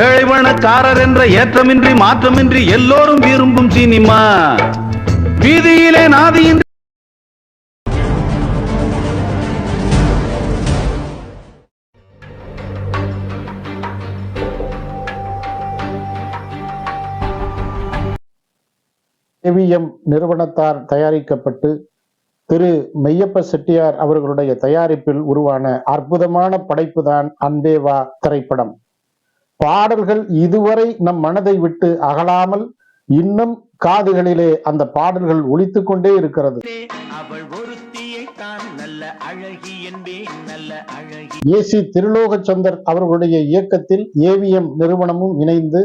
ஏழை பணக்காரர் என்ற ஏற்றமின்றி மாற்றமின்றி எல்லோரும் விரும்பும் சினிமா. வீதியிலே நாதியின்றி ஏவிஎம் நிறுவனத்தார் தயாரிக்கப்பட்டு திரு மெய்யப்ப செட்டியார் அவர்களுடைய தயாரிப்பில் உருவான அற்புதமான படைப்பு தான் அன்பே வா திரைப்படம். பாடல்கள் இதுவரை நம் மனதை விட்டு அகலாமல் இன்னும் காதுகளிலே அந்த பாடல்கள் ஒலித்துக் கொண்டே இருக்கிறது. ஏசி திருலோகச்சந்தர் அவர்களுடைய இயக்கத்தில் ஏவிஎம் நிறுவனமும் இணைந்து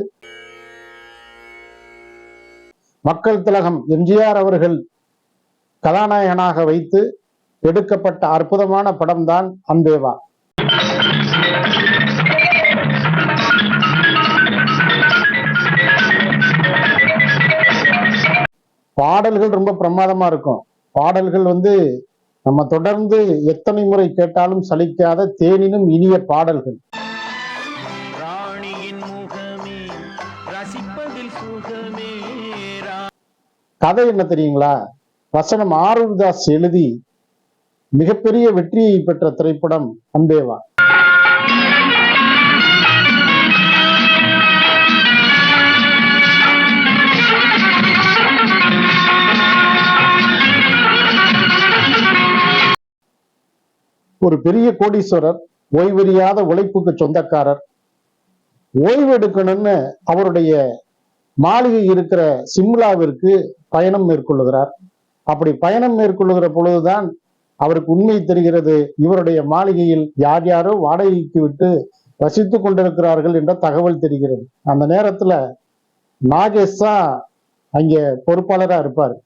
மக்கள் திலகம் எம்ஜிஆர் அவர்கள் கதாநாயகனாக வைத்து எடுக்கப்பட்ட அற்புதமான படம்தான் அன்பே வா. பாடல்கள் ரொம்ப பிரமாதமா இருக்கும். பாடல்கள் நம்ம தொடர்ந்து எத்தனை முறை கேட்டாலும் சலிக்காத தேனினும் இனிய பாடல்கள். கதை என்ன தெரியுங்களா? வசனம் ஆரூர்தாஸ் எழுதி மிகப்பெரிய வெற்றியை பெற்ற திரைப்படம் அன்பே வா. ஒரு பெரிய கோடீஸ்வரர், ஓய்வறியாத உழைப்புக்கு சொந்தக்காரர், ஓய்வு எடுக்கணும்னு அவருடைய மாளிகை இருக்கிற சிம்லாவிற்கு பயணம் மேற்கொள்ளுகிறார். அப்படி பயணம் மேற்கொள்ளுகிற பொழுதுதான் அவருக்கு உண்மை தெரிகிறது, இவருடைய மாளிகையில் யார் யாரோ வாடகைக்கு விட்டு வசித்துக் கொண்டிருக்கிறார்கள் என்ற தகவல் தெரிகிறது. அந்த நேரத்துல நாகேஷ் தான் அங்கே பொறுப்பாளரா இருப்பாரு.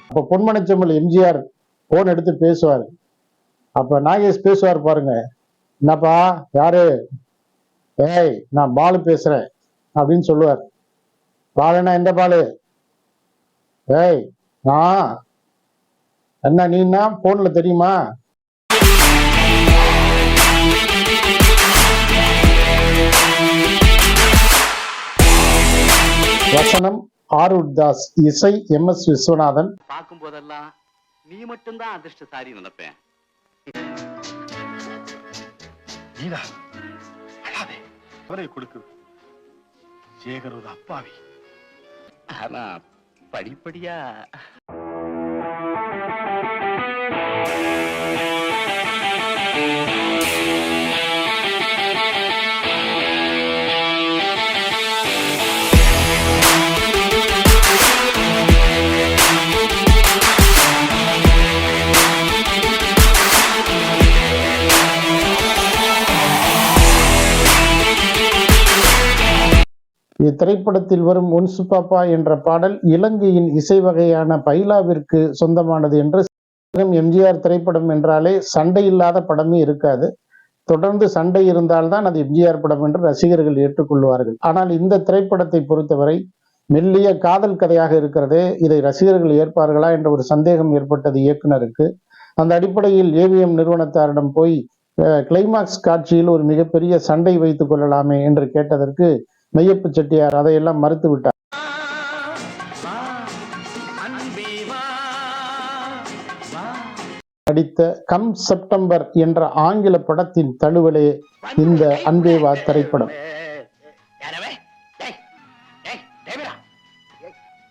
அப்ப பொன்மனச்செம்மல் எம்ஜிஆர் போன் எடுத்து பேசுவாரு. அப்ப நாகேஷ் பேசுவார் பாருங்க, என்னப்பா யாரு? ஏய், நான் பாலு பேசுறேன் அப்படின்னு சொல்லுவார். பாலுனா எந்த பாலு? ஏய், என்ன நீன்னா போன்ல தெரியுமா? வசனம் ஆரூர்தாஸ், இசை MS விஸ்வநாதன். பார்க்கும் போதெல்லாம் நீ மட்டும்தான் அதிர்ஷ்டசாலி நினைப்பேன். கொடுக்கு சேகர் ஒரு அப்பாவி. ஆனா படிப்படியா இத்திரைப்படத்தில் வரும் ஒன்சு பாப்பா என்ற பாடல் இலங்கையின் இசை வகையான பைலாவிற்கு சொந்தமானது. என்று எம்ஜிஆர் திரைப்படம் என்றாலே சண்டை இல்லாத படமே இருக்காது. தொடர்ந்து சண்டை இருந்தால்தான் அது எம்ஜிஆர் படம் என்று ரசிகர்கள் ஏற்றுக்கொள்வார்கள். ஆனால் இந்த திரைப்படத்தை பொறுத்தவரை மெல்லிய காதல் கதையாக இருக்கிறதே, இதை ரசிகர்கள் ஏற்பார்களா என்ற ஒரு சந்தேகம் ஏற்பட்டது இயக்குனருக்கு. அந்த அடிப்படையில் ஏவிஎம் நிறுவனத்தாரிடம் போய் கிளைமாக்ஸ் காட்சியில் ஒரு மிகப்பெரிய சண்டை வைத்துக் கொள்ளலாமே என்று கேட்டதற்கு மெய்யப்ப செட்டியார் அதையெல்லாம் மறுத்து விட்டார். நடித்த கம் செப்டம்பர் என்ற ஆங்கில படத்தின் தழுவலே இந்த அன்பே வா திரைப்படம்.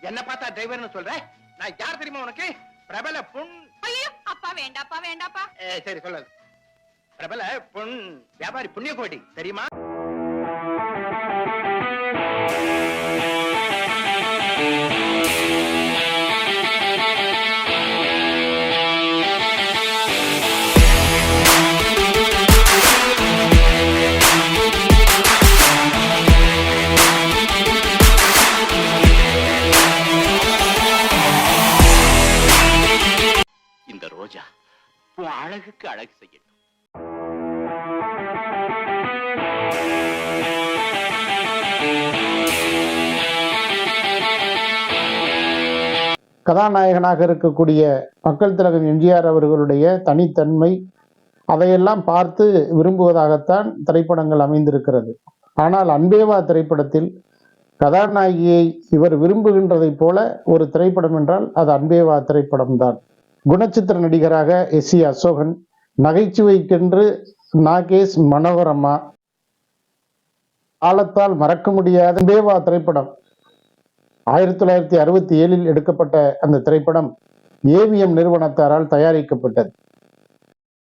என்ன பார்த்தா டிரைவர்னு சொல்ற? நான் யார் தெரியுமா உனக்கு? பிரபல பொன். ஐயோ அப்பா வேண்டாப்பா வேண்டாப்பா. சரி சொல்லு. பிரபல பொன் வியாபாரி புண்ணியகோடி தெரியுமா? இந்த ரோஜா உன் அழகுக்கு அழகு செய்யட்டும். கதாநாயகனாக இருக்கக்கூடிய மக்கள் திலகம் எம்ஜிஆர் அவர்களுடைய தனித்தன்மை, அதையெல்லாம் பார்த்து விரும்புவதாகத்தான் திரைப்படங்கள் அமைந்திருக்கிறது. ஆனால் அன்பேவா திரைப்படத்தில் கதாநாயகியை இவர் விரும்புகின்றதைப் போல ஒரு திரைப்படம் என்றால் அது அன்பேவா திரைப்படம்தான். குணச்சித்திர நடிகராக எஸ்.சி. அசோகன், நகைச்சுவைக்கென்று நாகேஷ், மனோகரம்மா, காலத்தால் மறக்க முடியாத அன்பேவா திரைப்படம் 1967 எடுக்கப்பட்ட அந்த திரைப்படம் ஏவிஎம் நிறுவனத்தாரால் தயாரிக்கப்பட்டது.